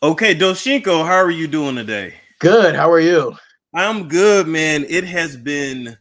Okay, Doshynko, how are you doing today? Good. How are you? I'm good, man. It has been,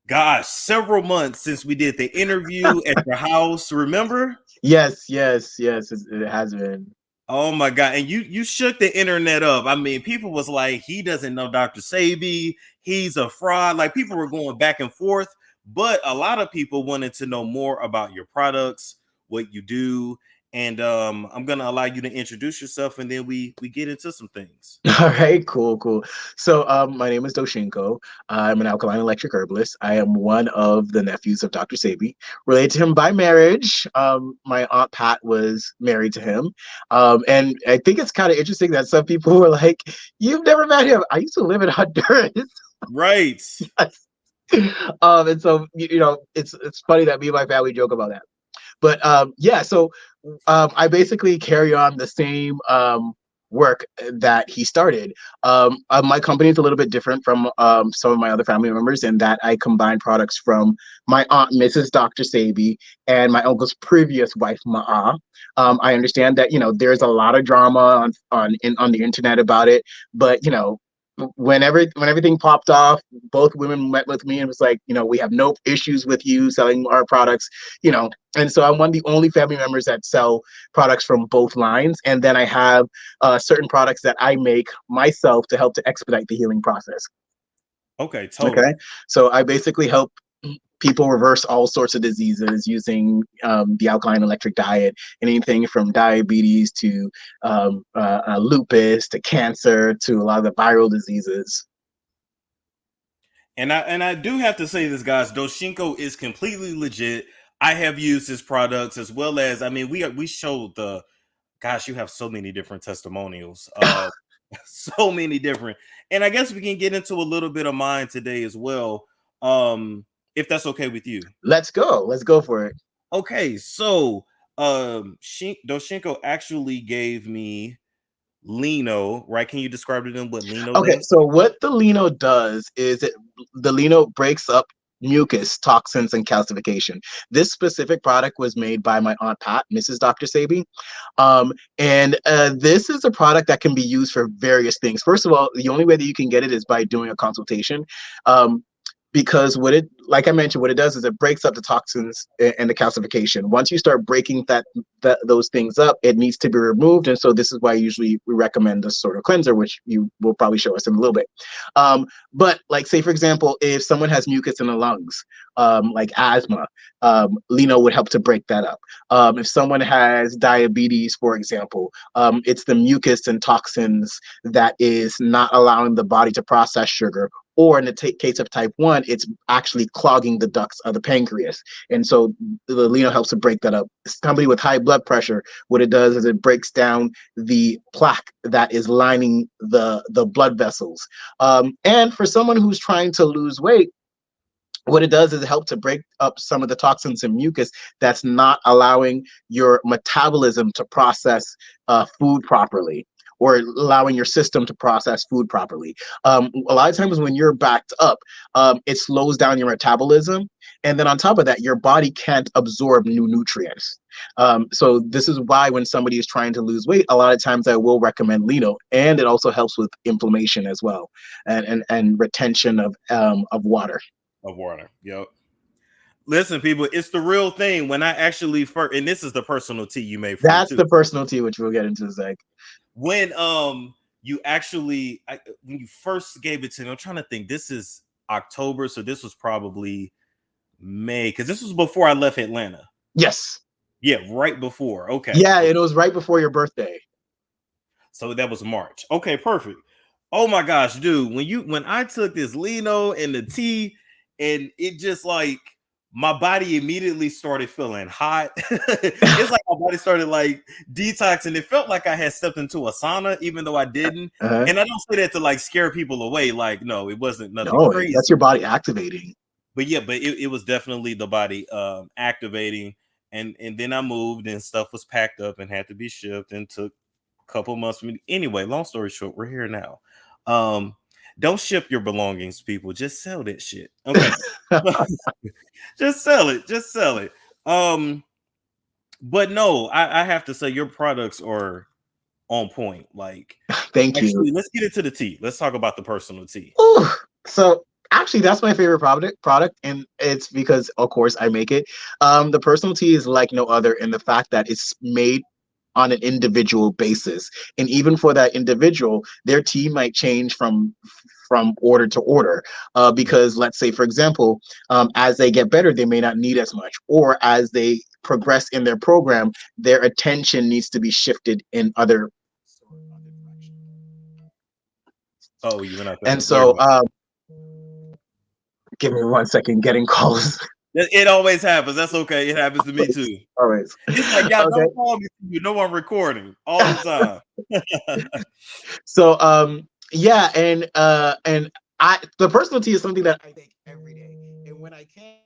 gosh, several months since we did the interview at your house. Remember? Yes. It has been. Oh my God! And you shook the internet up. I mean, people was like, he doesn't know Dr. Sebi. He's a fraud. Like people were going back and forth, but a lot of people wanted to know more about your products, what you do, and I'm gonna allow you to introduce yourself, and then we get into some things. All right, cool. So, my name is Doshynko. I'm an alkaline electric herbalist. I am one of the nephews of Dr. Sebi, related to him by marriage. My aunt Pat was married to him, and I think it's kind of interesting that some people were like, "You've never met him." I used to live in Honduras. Right. And so it's funny that me and my family joke about that. But yeah, so I basically carry on the same work that he started. My company is a little bit different from some of my other family members in that I combine products from my aunt, Mrs. Dr. Sebi, and my uncle's previous wife, Ma'a. I understand that there's a lot of drama on the internet about it, but when everything popped off, both women met with me and was like, we have no issues with you selling our products, and so I'm one of the only family members that sell products from both lines. And then I have certain products that I make myself to help to expedite the healing process. Okay, Okay. totally. So I basically help people reverse all sorts of diseases using the alkaline electric diet, anything from diabetes to lupus to cancer to a lot of the viral diseases. And I do have to say this, guys. Doshynko is completely legit. I have used his products as well as I mean we showed the gosh, you have so many different testimonials. So many different. And I guess we can get into a little bit of mine today as well. If that's okay with you. Let's go for it. Okay, so Doshynko actually gave me Lino, right? Can you describe to them what Lino Okay, does? so what the Lino does is the Lino breaks up mucus, toxins, and calcification. This specific product was made by my aunt Pat, Mrs. Dr. Sebi. And this is a product that can be used for various things. First of all, the only way that you can get it is by doing a consultation. Um, because like I mentioned, what it does is it breaks up the toxins and the calcification. Once you start breaking those things up, it needs to be removed. And so this is why usually we recommend this sort of cleanser, which you will probably show us in a little bit. But like, say, for example, if someone has mucus in the lungs, like asthma, Lino would help to break that up. If someone has diabetes, for example, it's the mucus and toxins that is not allowing the body to process sugar, or in the case of type 1, it's actually clogging the ducts of the pancreas. And so the Lino helps to break that up. Somebody with high blood pressure, what it does is it breaks down the plaque that is lining the blood vessels. And for someone who's trying to lose weight, what it does is it helps to break up some of the toxins and mucus that's not allowing your metabolism to process food properly, or allowing your system to process food properly. A lot of times when you're backed up, it slows down your metabolism. And then on top of that, your body can't absorb new nutrients. So this is why when somebody is trying to lose weight, a lot of times I will recommend Lino, and it also helps with inflammation as well, and retention of water. Of water. Yep. Listen, people, it's the real thing. When I actually first, and this is the personal tea you made for me That's too. the personal tea, which we'll get into in a sec. When you actually when you first gave it to me, I'm trying to think. This is October, so this was probably May because this was before I left Atlanta. Yes. Yeah, right before. Okay, Yeah, okay. it was right before your birthday. So that was March. Okay, perfect. Oh my gosh, dude, when I took this Lino and the tea, and it just like my body immediately started feeling hot. It's like my body started like detoxing. It felt like I had stepped into a sauna, even though I didn't. Uh-huh. And I don't say that to like scare people away. Like, no, it wasn't nothing No, that's your crazy. body activating. But yeah, but it was definitely the body activating. And then I moved and stuff was packed up and had to be shipped and took couple months for me. Anyway, long story short, we're here now. Um, don't ship your belongings, people. Just sell that shit. Okay. Just sell it. Just sell it. But no, I have to say your products are on point. Like, Thank you. actually, let's get into the tea. Let's talk about the personal tea. Ooh, so actually, that's my favorite product, and it's because, of course, I make it. The personal tea is like no other in the fact that it's made on an individual basis, and even for that individual, their tea might change from order to order, because let's say, for example, as they get better, they may not need as much, or as they progress in their program, their attention needs to be shifted in other. Oh, you went out And there. so, give me 1 second, getting calls. It always happens. That's okay. It happens to me too. Always. It's like, y'all Okay. don't call me. You know I'm recording all the time. So yeah, and I the personal tea is something that I take every day. And when I can,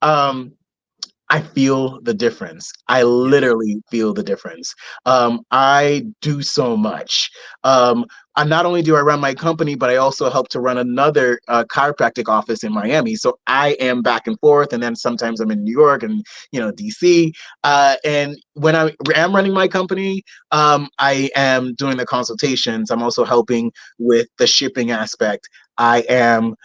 um I feel the difference. I literally feel the difference. I do so much. I not only do I run my company, but I also help to run another chiropractic office in Miami. So I am back and forth, and then sometimes I'm in New York and DC. And when I am running my company, I am doing the consultations. I'm also helping with the shipping aspect. I am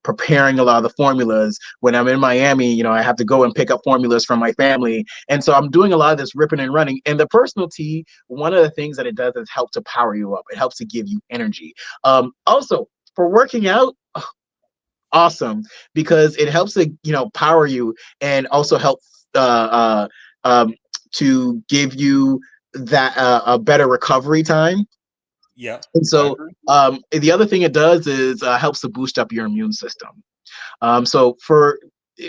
preparing a lot of the formulas. When I'm in Miami, I have to go and pick up formulas from my family. And so I'm doing a lot of this ripping and running. And the personal tea, one of the things that it does is help to power you up. It helps to give you energy. Also, for working out, awesome, because it helps to, power you, and also help to give you that a better recovery time. Yeah. And so the other thing it does is helps to boost up your immune system. So for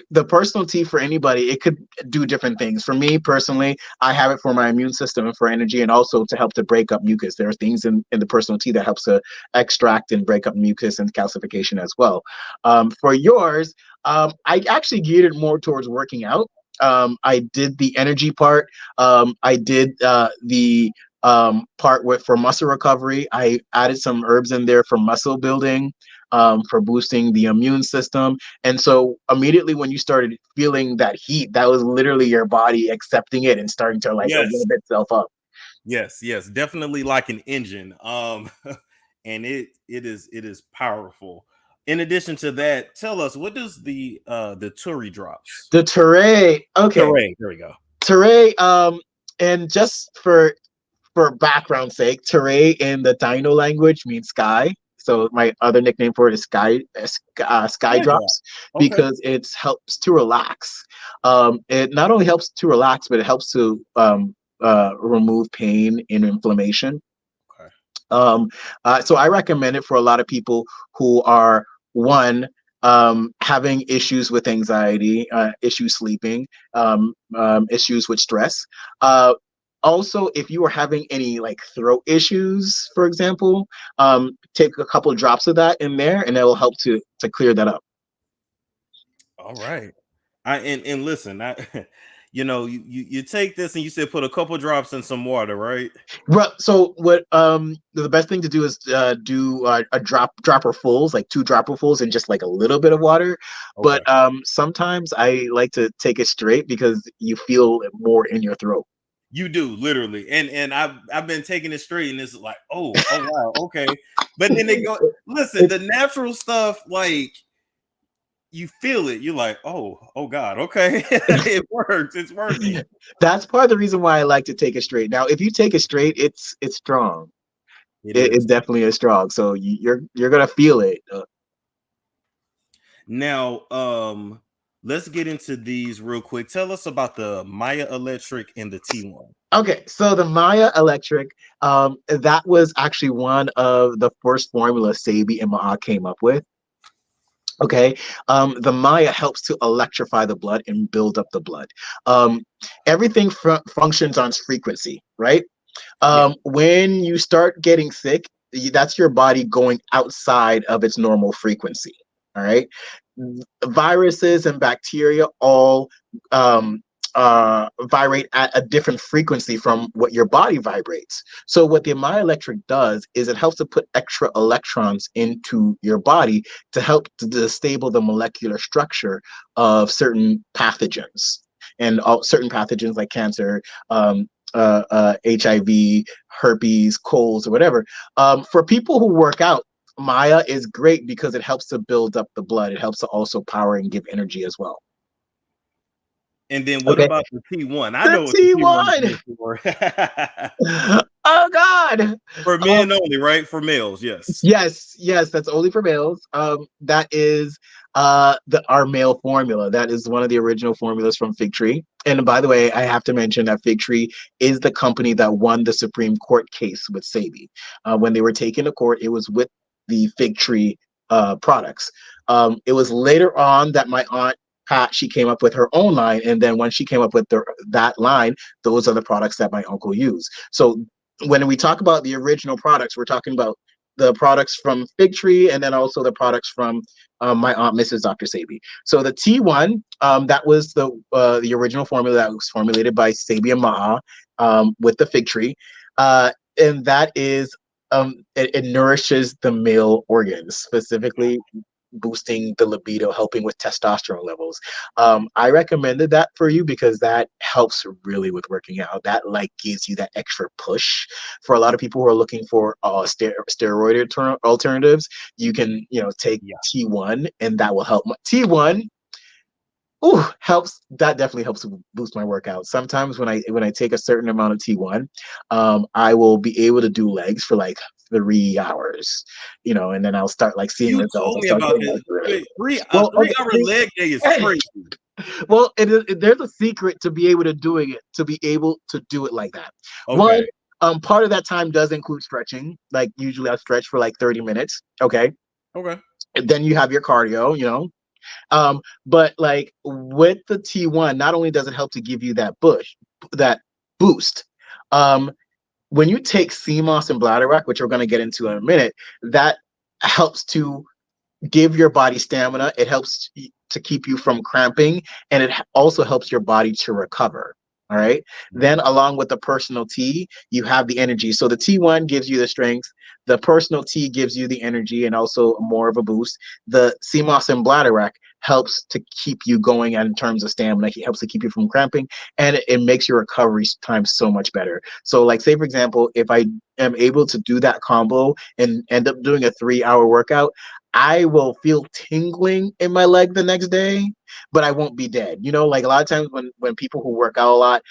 the personal tea, for anybody, it could do different things. For me personally, I have it for my immune system and for energy, and also to help to break up mucus. There are things in the personal tea that helps to extract and break up mucus and calcification as well. For yours, I actually geared it more towards working out. I did the energy part. I did the part for muscle recovery. I added some herbs in there for muscle building, for boosting the immune system. And so immediately when you started feeling that heat, that was literally your body accepting it and starting to yes, rev itself up. yes, definitely like an engine. And it is powerful. In addition to that, tell us, what does the Turi drops? The Teray, okay, Hooray, there we go. Teray, and just for background sake, Teray in the Dino language means sky. So my other nickname for it is sky drops, Okay. because it helps to relax. It not only helps to relax, but it helps to remove pain and inflammation. Okay. So I recommend it for a lot of people who are, one, having issues with anxiety, issues sleeping, issues with stress. Also, if you are having any like throat issues, for example, take a couple of drops of that in there, and it will help to clear that up. All right. And listen, you take this and you said put a couple drops in some water, right? So what the best thing to do is do a dropperfuls, like 2 dropperfuls, and just like a little bit of water. Okay. But sometimes I like to take it straight because you feel it more in your throat. You do, literally. And I've been taking it straight, and it's like, oh wow, okay. But then they go, listen, the natural stuff, like, you feel it. You're like, oh God, okay. It works. It's working. That's part of the reason why I like to take it straight. Now, if you take it straight, it's strong. It is. It definitely is strong. So you're gonna feel it. Now, let's get into these real quick. Tell us about the Maya Electric and the T1. Okay, so the Maya Electric, that was actually one of the first formulas Sebi and Ma'a came up with. Okay, the Maya helps to electrify the blood and build up the blood. Everything functions on frequency, right? When you start getting sick, that's your body going outside of its normal frequency. All right, viruses and bacteria all vibrate at a different frequency from what your body vibrates. So what the myoelectric does is it helps to put extra electrons into your body to help to destabilize the molecular structure of certain pathogens. And certain pathogens like cancer, HIV, herpes, colds, or whatever. For people who work out, Maya is great because it helps to build up the blood. It helps to also power and give energy as well. And then what Okay. about the T1? I The know what the T1 is T1. good for. Oh God. For men only, right? For males, yes. Yes, that's only for males. That is our male formula. That is one of the original formulas from Fig Tree. And by the way, I have to mention that Fig Tree is the company that won the Supreme Court case with Sebi. When they were taken to court, it was with the Fig Tree products. It was later on that my aunt Pat, she came up with her own line, and then when she came up with that line, those are the products that my uncle used. So when we talk about the original products, we're talking about the products from Fig Tree and then also the products from my aunt, Mrs. Dr. Sebi. So the T1, that was the original formula that was formulated by Sebi and Ma'a with the Fig Tree. And that is, it nourishes the male organs, specifically boosting the libido, helping with testosterone levels. I recommended that for you because that helps really with working out. That like gives you that extra push. For a lot of people who are looking for steroid alternatives, you can take T1 and that will help. T1 helps. That definitely helps boost my workout. Sometimes when I take a certain amount of T1, I will be able to do legs for like 3 hours, and then I'll start like seeing You results. told I'll me start about getting this. like really Wait, three a well. Okay, 3 hour leg day is crazy. well, there's a secret to be able to do it like that. One, Okay. part of that time does include stretching. Like usually I stretch for like 30 minutes. Okay. Okay. And then you have your cardio. But like with the T1, not only does it help to give you that boost, when you take CMOS and bladderwrack, which we're going to get into in a minute, that helps to give your body stamina. It helps to keep you from cramping, and it also helps your body to recover. All right. Then, along with the personal T, you have the energy. So the T1 gives you the strength. The personal T gives you the energy and also more of a boost. The CMOS and bladderwrack helps to keep you going in terms of stamina. It helps to keep you from cramping, and it makes your recovery time so much better. So, like, say for example, if I am able to do that combo and end up doing a 3 hour workout, I will feel tingling in my leg the next day, but I won't be dead. Like a lot of times when people who work out a lot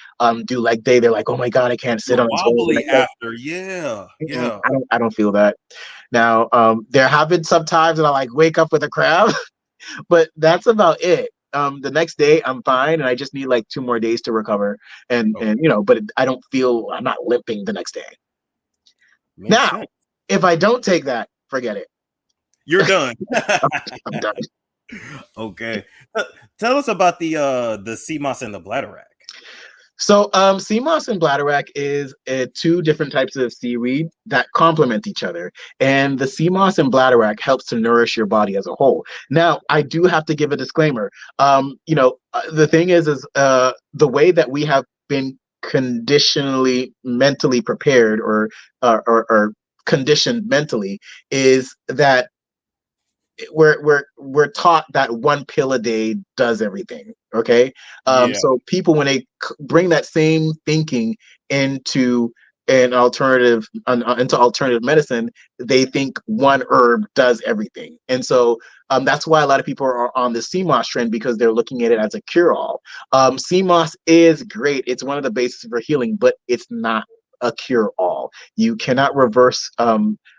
do leg day, they're like, oh my God, I can't sit You're on a toilet the wobbly next day. after. Yeah. Yeah. I don't feel that. Now, there have been some times that I like wake up with a cramp, but that's about it. The next day I'm fine, and I just need like 2 more days to recover, and but I don't feel, I'm not limping the next day. Makes Now, sense. if I don't take that, forget it. You're done. I'm done. Okay. Tell us about the CMOS and the bladderwrack. So CMOS and bladderwrack is 2 different types of seaweed that complement each other. And the CMOS and bladderwrack helps to nourish your body as a whole. Now, I do have to give a disclaimer. The thing is the way that we have been conditionally mentally prepared or conditioned mentally is that we're taught that 1 pill a day does everything. Okay. Yeah. So people, when they bring that same thinking into alternative medicine, they think one herb does everything. And so that's why a lot of people are on the CMOS trend, because they're looking at it as a cure-all. CMOS is great. It's one of the bases for healing, but it's not a cure-all. You cannot reverse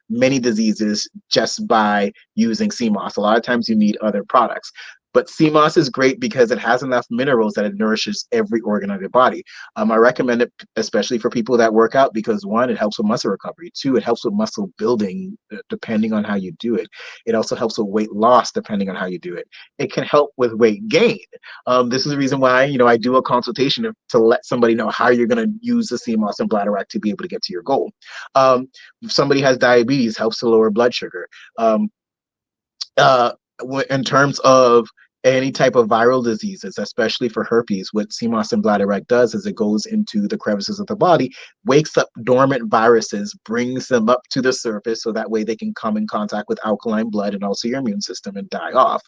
many diseases just by using CMOS. A lot of times you need other products. But CMOS is great because it has enough minerals that it nourishes every organ of your body. I recommend it especially for people that work out because 1, it helps with muscle recovery. 2, it helps with muscle building depending on how you do it. It also helps with weight loss depending on how you do it. It can help with weight gain. This is the reason why I do a consultation to let somebody know how you're going to use the CMOS and bladderwrack to be able to get to your goal. If somebody has diabetes, helps to lower blood sugar. In terms of any type of viral diseases, especially for herpes. What sea moss and bladderwrack does is it goes into the crevices of the body, wakes up dormant viruses, brings them up to the surface so that way they can come in contact with alkaline blood and also your immune system and die off.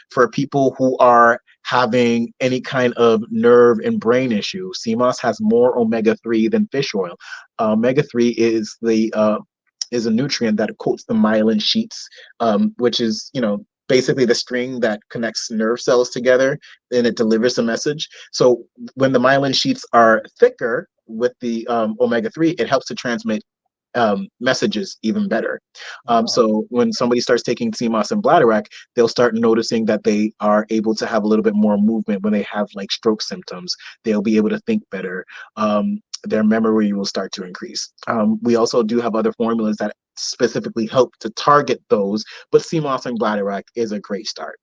For people who are having any kind of nerve and brain issue, sea moss has more omega-3 than fish oil. Omega-3 is a nutrient that coats the myelin sheets, which is, basically the string that connects nerve cells together, and it delivers a message. So when the myelin sheets are thicker with the omega-3, it helps to transmit messages even better. So when somebody starts taking sea moss and bladderwrack, they'll start noticing that they are able to have a little bit more movement when they have like stroke symptoms. They'll be able to think better. Their memory will start to increase. We also do have other formulas that specifically help to target those, but sea moss and bladderwrack is a great start.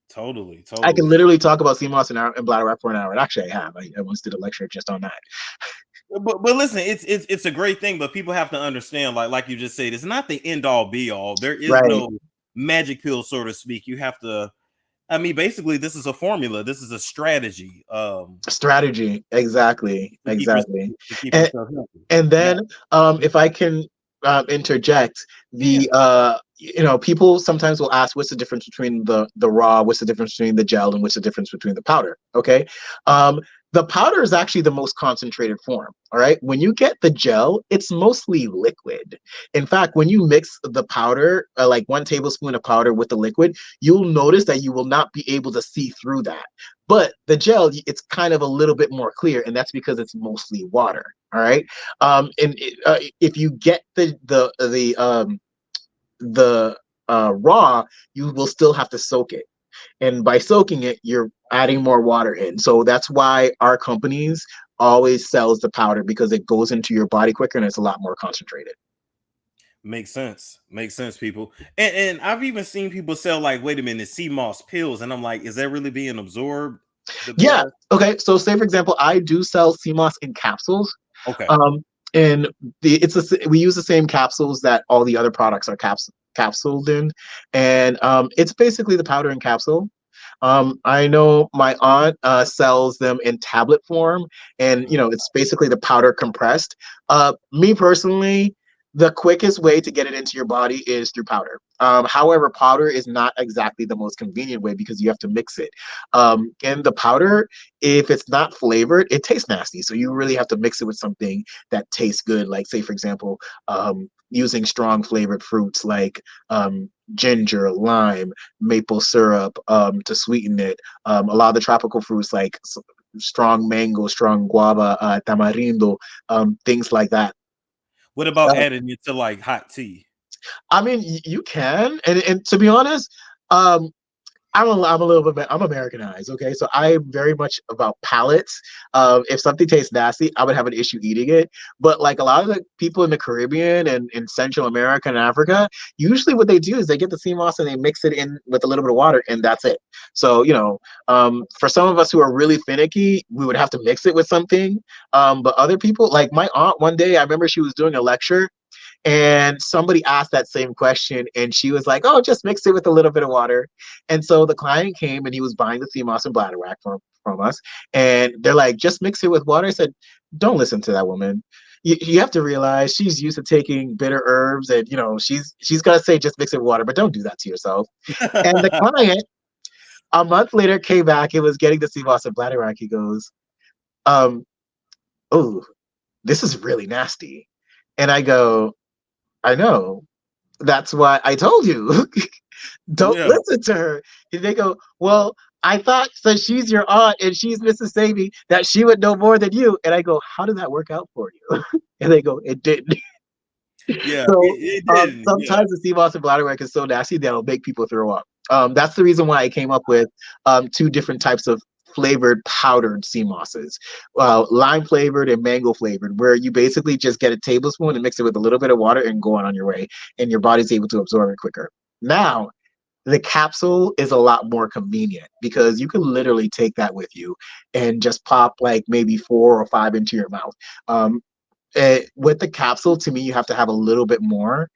Totally. I can literally talk about sea moss and bladderwrack for an hour. And actually, I have. I once did a lecture just on that. But listen, it's a great thing, but people have to understand, like you just said, it's not the end all be all. There is Right. no magic pill, so to speak. You have to. I mean, basically, this is a formula. This is a strategy. Strategy, exactly. To keep And, yourself healthy. and then, if I can interject, people sometimes will ask, what's the difference between the raw, what's the difference between the gel, and what's the difference between the powder? Okay. The powder is actually the most concentrated form. All right. When you get the gel, it's mostly liquid. In fact, when you mix the powder, like 1 tablespoon of powder with the liquid, you'll notice that you will not be able to see through that. But the gel, it's kind of a little bit more clear, and that's because it's mostly water. All right. If you get the raw, you will still have to soak it. And by soaking it, you're adding more water in. So that's why our companies always sells the powder, because it goes into your body quicker and it's a lot more concentrated. Makes sense, people. And I've even seen people sell, like, wait a minute, sea moss pills, and I'm like, is that really being absorbed? Yeah. Okay. So say for example, I do sell sea moss in capsules. Okay. And we use the same capsules that all the other products are capsuled in, and it's basically the powder and capsule. I know my aunt sells them in tablet form, and it's basically the powder compressed. Me personally, the quickest way to get it into your body is through powder. However, powder is not exactly the most convenient way because you have to mix it. And the powder, if it's not flavored, it tastes nasty. So you really have to mix it with something that tastes good. Like, say, for example, using strong flavored fruits like ginger, lime, maple syrup to sweeten it. A lot of the tropical fruits like strong mango, strong guava, tamarindo, things like that. What about adding it to like hot tea? I mean, you can, and to be honest, I'm Americanized, okay? So I'm very much about palates. If something tastes nasty, I would have an issue eating it. But like a lot of the people in the Caribbean and in Central America and Africa, usually what they do is they get the sea moss and they mix it in with a little bit of water, and that's it. So, for some of us who are really finicky, we would have to mix it with something. But other people, like my aunt, one day, I remember she was doing a lecture, and somebody asked that same question, and she was like, oh, just mix it with a little bit of water. And so the client came, and he was buying the sea moss and bladderwrack from us. And they're like, just mix it with water. I said, don't listen to that woman. You have to realize she's used to taking bitter herbs, and she's gonna say just mix it with water, but don't do that to yourself. And the client, a month later, came back and was getting the sea moss and bladderwrack. He goes, oh, this is really nasty. And I go, I know. That's why I told you. Don't listen to her. And they go, well, I thought since she's your aunt and she's Mrs. Sebi that she would know more than you. And I go, how did that work out for you? And they go, it didn't. Yeah. So it didn't. sometimes the sea moss and bladderwrach is so nasty that'll make people throw up. That's the reason why I came up with 2 different types of flavored powdered sea mosses, lime flavored and mango flavored, where you basically just get a tablespoon and mix it with a little bit of water and go on your way, and your body's able to absorb it quicker. Now, the capsule is a lot more convenient because you can literally take that with you and just pop like maybe 4 or 5 into your mouth. With the capsule, to me, you have to have a little bit more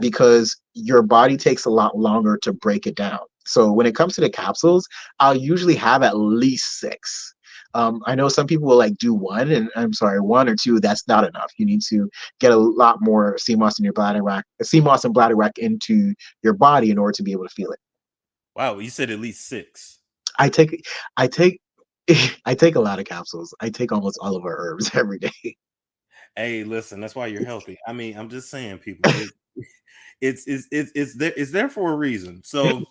because your body takes a lot longer to break it down. So when it comes to the capsules, I'll usually have at least six. I know some people will like do one, and I'm sorry, one or two. That's not enough. You need to get a lot more sea moss in your bladder wrack, sea moss and bladder wrack into your body in order to be able to feel it. Wow, you said at least six. I take, I take, I take a lot of capsules. I take almost all of our herbs every day. Hey, listen, that's why you're healthy. I mean, I'm just saying, people, it's there for a reason. So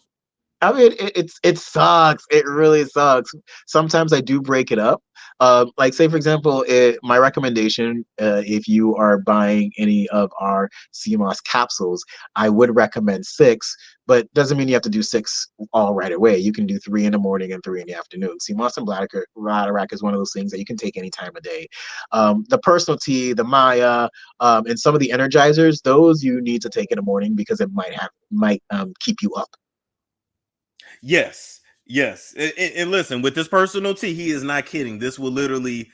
I mean, it sucks. It really sucks. Sometimes I do break it up. Like say for example, my recommendation, if you are buying any of our CMOS capsules, I would recommend six, but doesn't mean you have to do six all right away. You can do three in the morning and three in the afternoon. CMOS and bladder is one of those things that you can take any time of day. The personal tea, the Maya, and some of the energizers, those you need to take in the morning because it might keep you up. yes, yes, and listen, with this personal tea, he is not kidding. This will literally.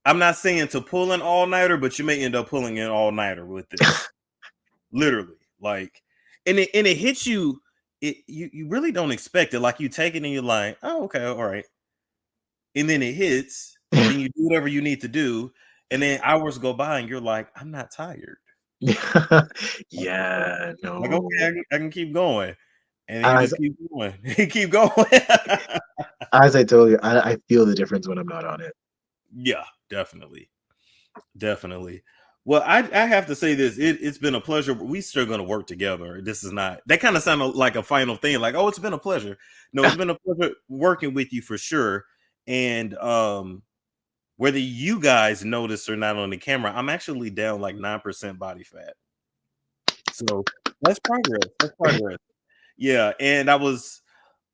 I'm not saying to pull an all nighter, but you may end up pulling an all nighter with this. Literally, like, and it hits you. You really don't expect it. Like you take it and you're like, oh, okay, all right, and then it hits. Then you do whatever you need to do, and then hours go by, and you're like, I'm not tired. Yeah, Like, no. okay, I can keep going, and then you As just keep going, you keep going. as I told you, I feel the difference when I'm not on it. Yeah, definitely, definitely. Well, I have to say this. It's been a pleasure. We still going to work together. This is not that kind of sounded like a final thing. Like, oh, it's been a pleasure. No, it's been a pleasure working with you for sure. And whether you guys notice or not on the camera, I'm actually down like 9% body fat. So that's progress. That's progress. Yeah, and I was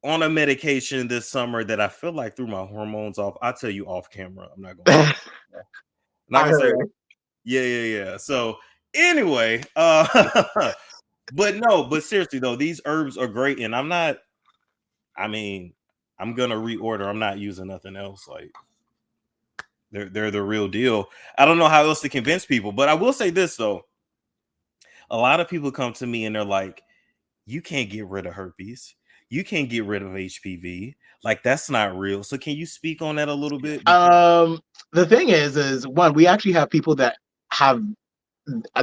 on a medication this summer that I feel like threw my hormones off. I'll tell you off camera. I'm not gonna say. I I'm not gonna say. heard. Yeah, yeah, yeah. So anyway, but no, but seriously though, these herbs are great, and I'm not. I mean, I'm gonna reorder. I'm not using nothing else. Like they're the real deal. I don't know how else to convince people, but I will say this though. A lot of people come to me and they're like, "You can't get rid of herpes. You can't get rid of HPV. Like that's not real." So can you speak on that a little bit? Because Um, the thing is one, we actually have people that have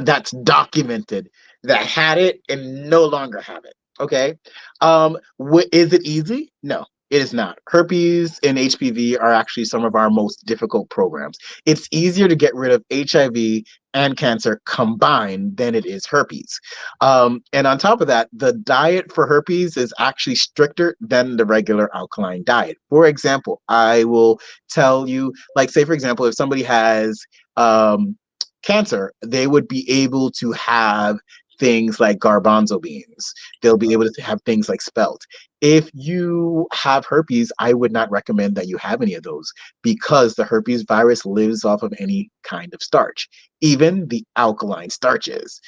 that's documented that had it and no longer have it. Okay. Is it easy? No, it is not. Herpes and HPV are actually some of our most difficult programs. It's easier to get rid of HIV and cancer combined than it is herpes. And on top of that, the diet for herpes is actually stricter than the regular alkaline diet. For example, I will tell you, like, say, for example, if somebody has cancer, they would be able to have things like garbanzo beans. They'll be able to have things like spelt. If you have herpes, I would not recommend that you have any of those because the herpes virus lives off of any kind of starch, even the alkaline starches.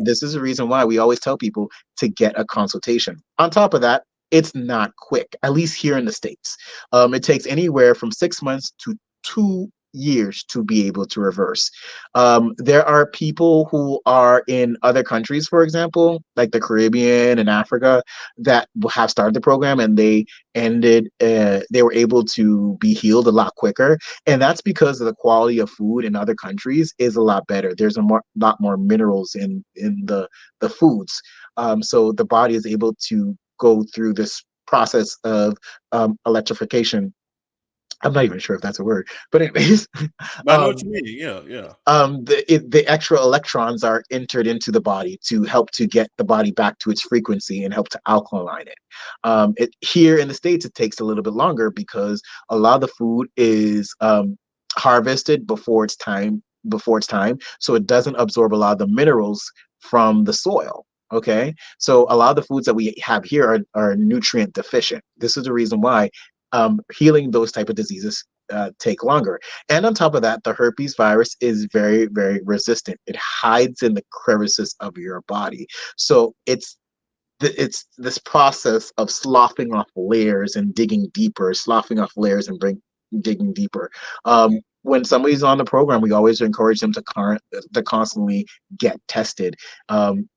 This is the reason why we always tell people to get a consultation. On top of that, it's not quick, at least here in the States. It takes anywhere from 6 months to 2 years to be able to reverse. There are people who are in other countries, for example, like the Caribbean and Africa, that have started the program and they were able to be healed a lot quicker. And that's because of the quality of food in other countries is a lot better. There's lot more minerals in the foods. So the body is able to go through this process of electrification. I'm not even sure if that's a word, but anyways, I know what you mean. Yeah, yeah. the extra electrons are entered into the body to help to get the body back to its frequency and help to alkaline it. Here in the States, it takes a little bit longer because a lot of the food is harvested before its time, so it doesn't absorb a lot of the minerals from the soil. Okay, so a lot of the foods that we have here are nutrient deficient. This is the reason why healing those type of diseases take longer. And on top of that, the herpes virus is very, very resistant. It hides in the crevices of your body. So it's this process of sloughing off layers and digging deeper, sloughing off layers and digging deeper. Okay. When somebody's on the program, we always encourage them to constantly get tested.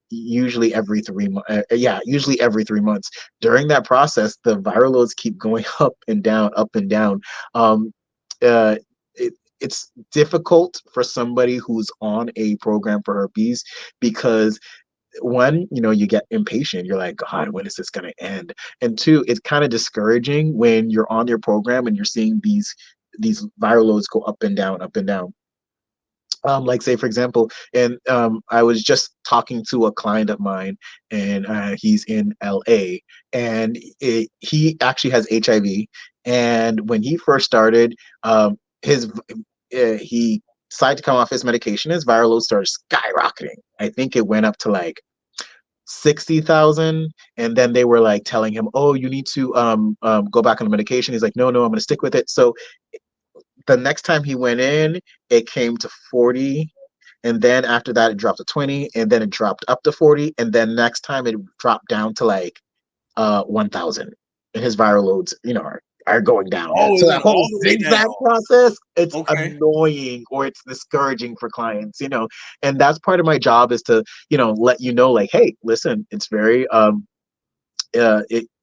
usually every 3 months. Usually every 3 months. During that process, the viral loads keep going up and down, up and down. Um, uh, it's difficult for somebody who's on a program for herpes because one, you get impatient. You're like, God, when is this going to end? And two, it's kind of discouraging when you're on your program and you're seeing these viral loads go up and down, up and down. Like say for example, and I was just talking to a client of mine, and he's in LA, and he actually has HIV. And when he first started, his he decided to come off his medication. His viral load started skyrocketing. I think it went up to like 60,000, and then they were like telling him, "Oh, you need to go back on the medication." He's like, "No, no, I'm going to stick with it." So the next time he went in, it came to 40. And then after that, it dropped to 20. And then it dropped up to 40. And then next time it dropped down to like 1,000. And his viral loads, are going down. Oh, So it that went whole all the way down. zigzag process, it's Okay. annoying or it's discouraging for clients. And that's part of my job is to, let you know, like, hey, listen, it's very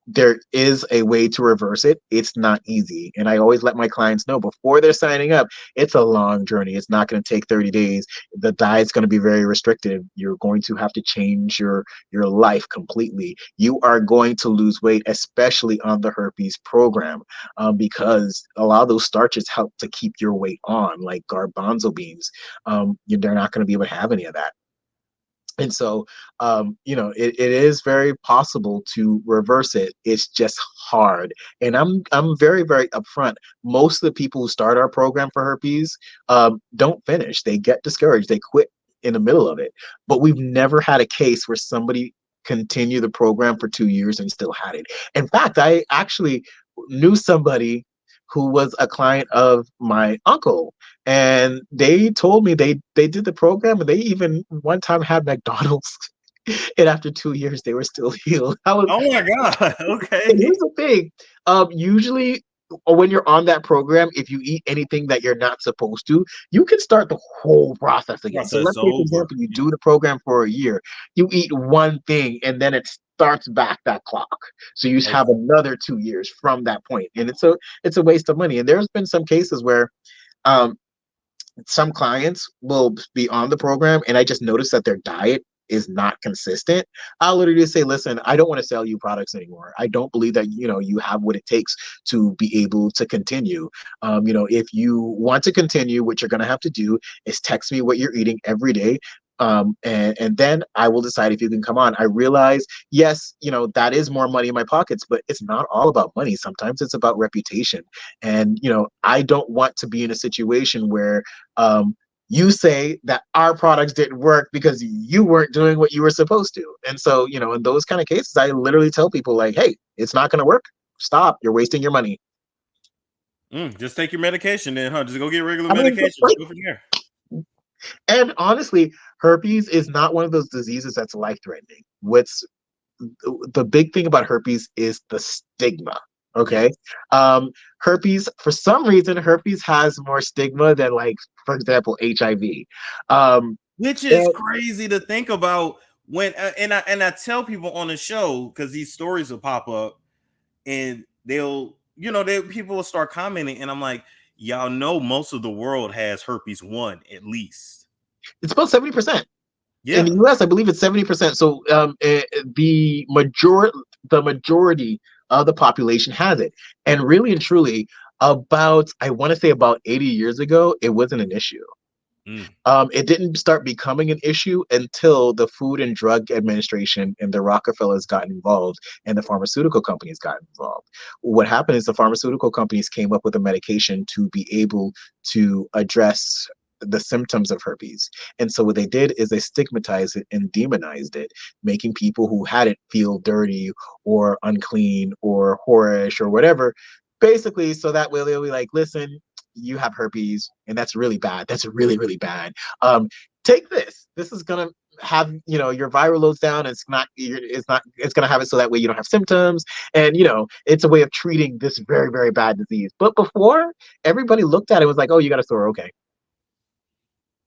there is a way to reverse it. It's not easy. And I always let my clients know before they're signing up, it's a long journey. It's not going to take 30 days. The diet's going to be very restrictive. You're going to have to change your life completely. You are going to lose weight, especially on the herpes program, because a lot of those starches help to keep your weight on, like garbanzo beans. They're not going to be able to have any of that. And so, it is very possible to reverse it. It's just hard. And I'm very, very upfront. Most of the people who start our program for herpes don't finish. They get discouraged. They quit in the middle of it. But we've never had a case where somebody continued the program for 2 years and still had it. In fact, I actually knew somebody who was a client of my uncle, and they told me they did the program, and they even one time had McDonald's. And after 2 years they were still healed. Oh my God. And Okay. here's the thing, usually when you're on that program, if you eat anything that you're not supposed to, you can start the whole process again. So Process let's say, for over. example, you do the program for a year, you eat one thing, and then it starts back that clock. So you have Okay. another 2 years from that point, and it's a waste of money. And there's been some cases where um, some clients will be on the program, and I just notice that their diet is not consistent. I'll literally say, listen, I don't want to sell you products anymore. I don't believe that you have what it takes to be able to continue. If you want to continue, what you're going to have to do is text me what you're eating every day. And then I will decide if you can come on. I realize, yes, that is more money in my pockets, but it's not all about money. Sometimes it's about reputation. And I don't want to be in a situation where you say that our products didn't work because you weren't doing what you were supposed to. And so, in those kind of cases, I literally tell people like, hey, it's not going to work. Stop. You're wasting your money. Just take your medication then, huh? Just go get regular I mean, medication and go from there. and honestly, herpes is not one of those diseases that's life threatening. What's the big thing about herpes is the stigma. Yes. Okay. Herpes, for some reason, herpes has more stigma than, like, for example, HIV. Um, Which is and crazy to think about when and I tell people on the show because these stories will pop up and they people will start commenting and I'm like, y'all know most of the world has herpes one at least. it's about 70%. In the Yeah. US, I believe it's 70%. So the majority of the population has it. And really and truly, I want to say about 80 years ago, it wasn't an issue. Mm. It didn't start becoming an issue until the Food and Drug Administration and the Rockefellers got involved and the pharmaceutical companies got involved. What happened is the pharmaceutical companies came up with a medication to be able to address the symptoms of herpes. And so what they did is they stigmatized it and demonized it, making people who had it feel dirty or unclean or whorish or whatever. Basically, so that way they'll be like, listen, you have herpes, and that's really bad. That's really, really bad. Take this. This is gonna have your viral loads down. It's gonna have it so that way you don't have symptoms, and it's a way of treating this very, very bad disease. But before, everybody looked at it and was like, oh, you got a sore, okay.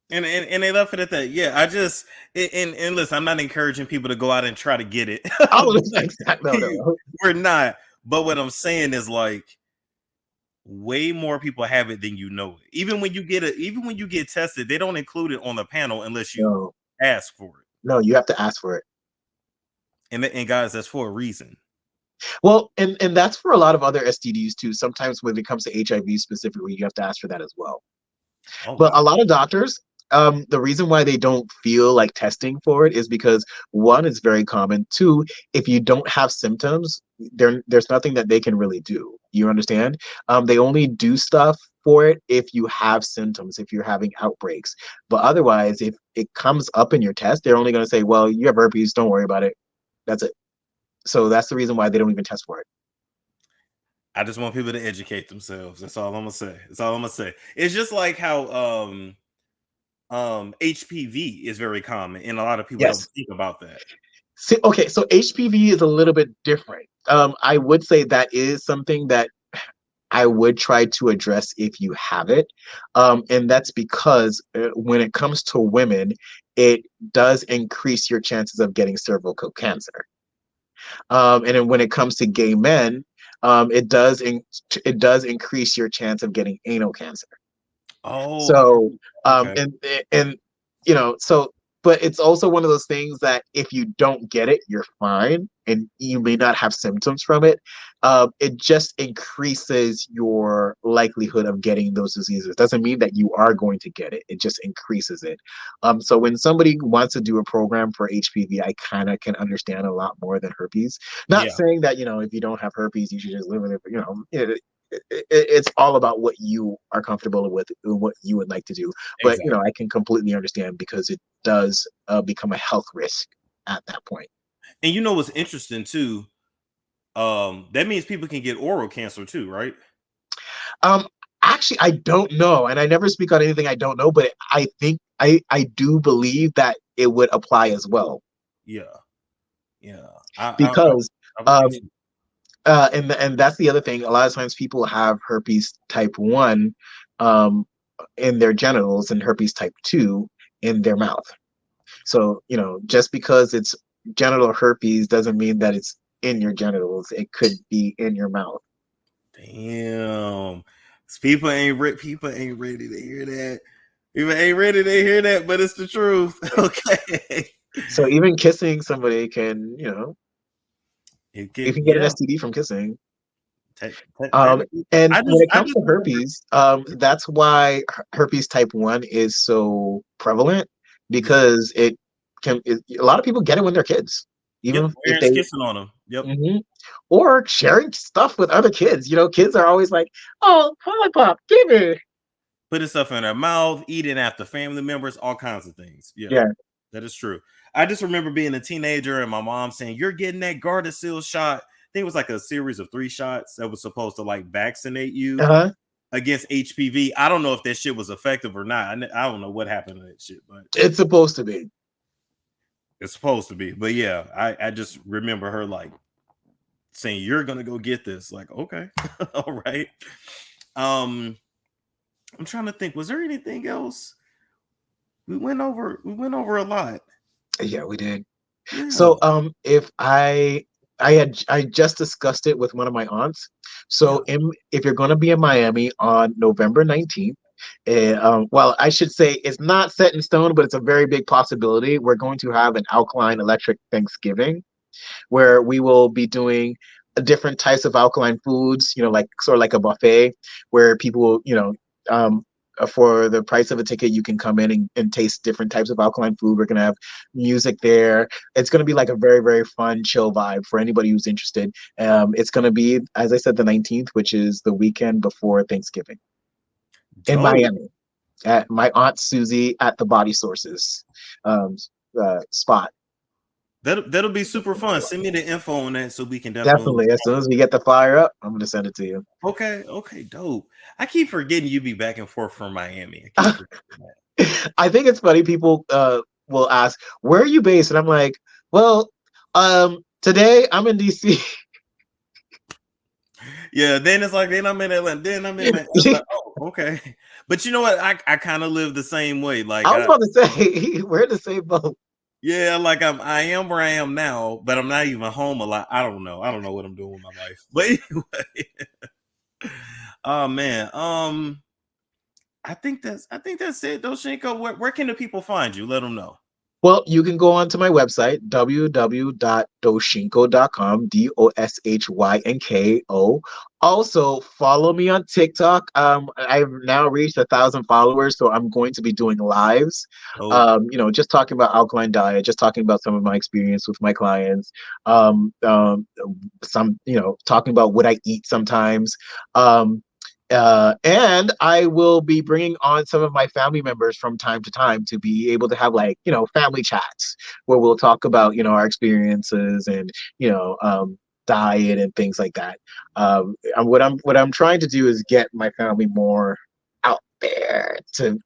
And they left it at that. Yeah, I just and listen, I'm not encouraging people to go out and try to get it. Oh, no. We're not. But what I'm saying is like way more people have it than you know it. Even when you get tested, they don't include it on the panel unless you No, ask for it. no, you have to ask for it. And guys, that's for a reason. Well, and that's for a lot of other STDs too. Sometimes when it comes to HIV specifically, you have to ask for that as well. Oh But a wow. lot of doctors, the reason why they don't feel like testing for it is because one, it's very common. Two, if you don't have symptoms, there's nothing that they can really do. You understand? They only do stuff for it if you have symptoms, if you're having outbreaks. But otherwise, if it comes up in your test, they're only going to say, "Well, you have herpes. Don't worry about it." That's it. So that's the reason why they don't even test for it. I just want people to educate themselves. That's all I'm gonna say. That's all I'm gonna say. It's just like how HPV is very common, and a lot of people don't Yes. think about that. Okay, so HPV is a little bit different. I would say that is something that I would try to address if you have it. And that's because when it comes to women, it does increase your chances of getting cervical cancer. And then when it comes to gay men, it does increase your chance of getting anal cancer. Oh, I've So, heard. um, Okay. and and so, but it's also one of those things that if you don't get it, you're fine, and you may not have symptoms from it. It just increases your likelihood of getting those diseases. Doesn't mean that you are going to get it. It just increases it. So when somebody wants to do a program for HPV, I kind of can understand a lot more than herpes. Not Yeah, saying that if you don't have herpes, you should just live with it. But, it's all about what you are comfortable with, what you would like to do. But exactly. I can completely understand because it does become a health risk at that point. And you know what's interesting too? That means people can get oral cancer too, right? Um, Actually, I don't know, and I never speak on anything I don't know, but I think I do believe that it would apply as well Yeah, yeah. because I would think um, so. and that's the other thing. A lot of times people have herpes type 1 um, in their genitals and herpes type 2 in their mouth. So, just because it's genital herpes doesn't mean that it's in your genitals. It could be in your mouth. Damn. People ain't ready to hear that. People ain't ready to hear that, but it's the truth. Okay. So even kissing somebody It you can, can get an yeah. STD from kissing. Um, Technically. and when it I comes just to remember. herpes, that's why herpes type 1 is so prevalent Yeah. because a lot of people get it when they're kids, Yep. even if Parents they, kissing on them. Yep. Mhm. Or sharing stuff with other kids. Kids are always like, "Oh, lollipop, give me." Putting stuff in their mouth, eating after family members, all kinds of things. Yeah, Yeah. that is true. I just remember being a teenager and my mom saying, "You're getting that Gardasil shot." I think it was like a series of 3 shots that was supposed to like vaccinate you Uh-huh. against HPV. I don't know if that shit was effective or not. I don't know what happened to that shit, but It's supposed to be. it's supposed to be. But yeah, I just remember her like saying, "You're gonna go get this." Like, okay, all right. Um, I'm trying to think. Was there anything else? We went over a lot. Yeah, we did. Yeah. So if I just discussed it with one of my aunts. Yeah. So if you're going to be in Miami on November 19th, well, I should say it's not set in stone, but it's a very big possibility. We're going to have an alkaline electric Thanksgiving where we will be doing different types of alkaline foods, like sort of like a buffet where people will, for the price of a ticket, you can come in and taste different types of alkaline food. We're going to have music there. It's going to be like a very, very fun, chill vibe for anybody who's interested. It's going to be, as I said, the 19th, which is the weekend before Thanksgiving in Dope. Miami at my aunt Susie at the Body Sources um, spot. That'll be super fun. Send me the info on that so we can definitely. Definitely. As soon as we get the flyer up, I'm going to send it to you. Okay, okay, dope. I keep forgetting you be back and forth from Miami. I keep forgetting that. I think it's funny. People will ask, "Where are you based?" And I'm like, "Well, today I'm in DC." Yeah, then it's like, then I'm in Atlanta, then I'm in Miami. I'm like, oh, okay. But you know what? I kind of live the same way. Like, I was about to say, we're in the same boat. yeah, like I am where I am now, but I'm not even home a lot. I don't know. I don't know what I'm doing with my life. But anyway, oh man. I think that's it, Doshynko. Where can the people find you? Let them know. Well, you can go onto my website, www.doshynko.com, DOSHYNKO. Also, follow me on TikTok. I've now reached 1,000 followers, so I'm going to be doing lives. Oh, Just talking about alkaline diet, just talking about some of my experience with my clients. Talking about what I eat sometimes. And I will be bringing on some of my family members from time to time to be able to have family chats where we'll talk about, our experiences and, diet and things like that. And what I'm trying to do is get my family more out there to,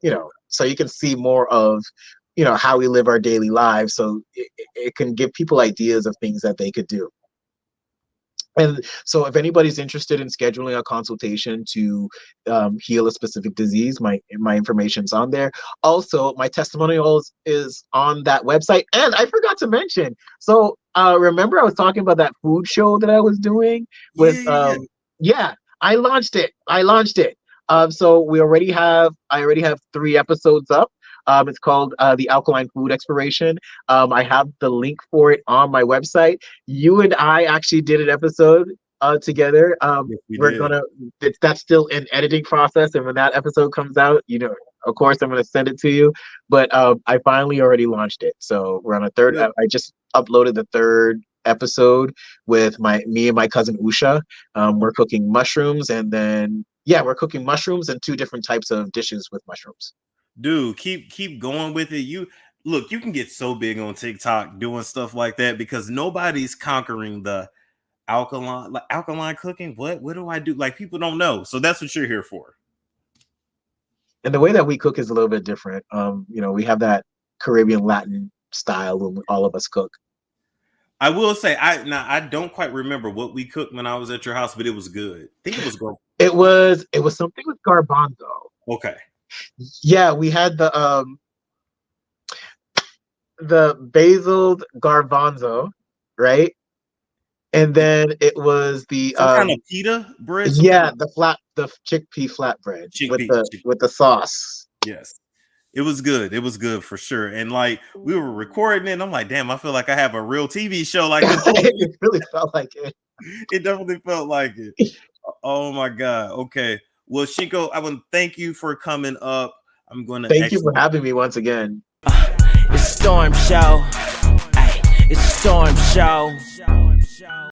so you can see more of, how we live our daily lives. So it can give people ideas of things that they could do. And so, if anybody's interested in scheduling a consultation to heal a specific disease, my information's on there. Also, my testimonials is on that website. And I forgot to mention. So, remember I was talking about that food show that I was doing with yeah. yeah, I launched it. So I already have 3 episodes up. It's called the Alkaline Food Exploration. I have the link for it on my website. You and I actually did an episode together. Yes, we We're did. gonna that's still in editing process, and when that episode comes out, of course, I'm gonna send it to you. But I finally already launched it, so we're on a third. Good. I just uploaded the 3rd episode with me and my cousin Usha. We're cooking mushrooms, and then we're cooking mushrooms and 2 different types of dishes with mushrooms. Dude, keep going with it. You look, you can get so big on TikTok doing stuff like that because nobody's conquering the alkaline cooking. What do I do? Like, people don't know. So that's what you're here for. And the way that we cook is a little bit different. We have that Caribbean Latin style when all of us cook. I will say, I don't quite remember what we cooked when I was at your house, but it was good. I think it was good. It was something with garbanzo. Okay. Yeah, we had the basil garbanzo, right? And then it was the Some kind of pita bread, some kind of the chickpea flatbread with chickpea. the sauce. Yes. It was good. It was good for sure. And like, we were recording it, and I'm like, damn, I feel like I have a real TV show like this. It really felt like it. It definitely felt like it. Oh my God. Okay. Well, Shinko, I want to thank you for coming up. I'm going to Thank you for having me once again. It's Storm Show. Ay, it's Storm Show.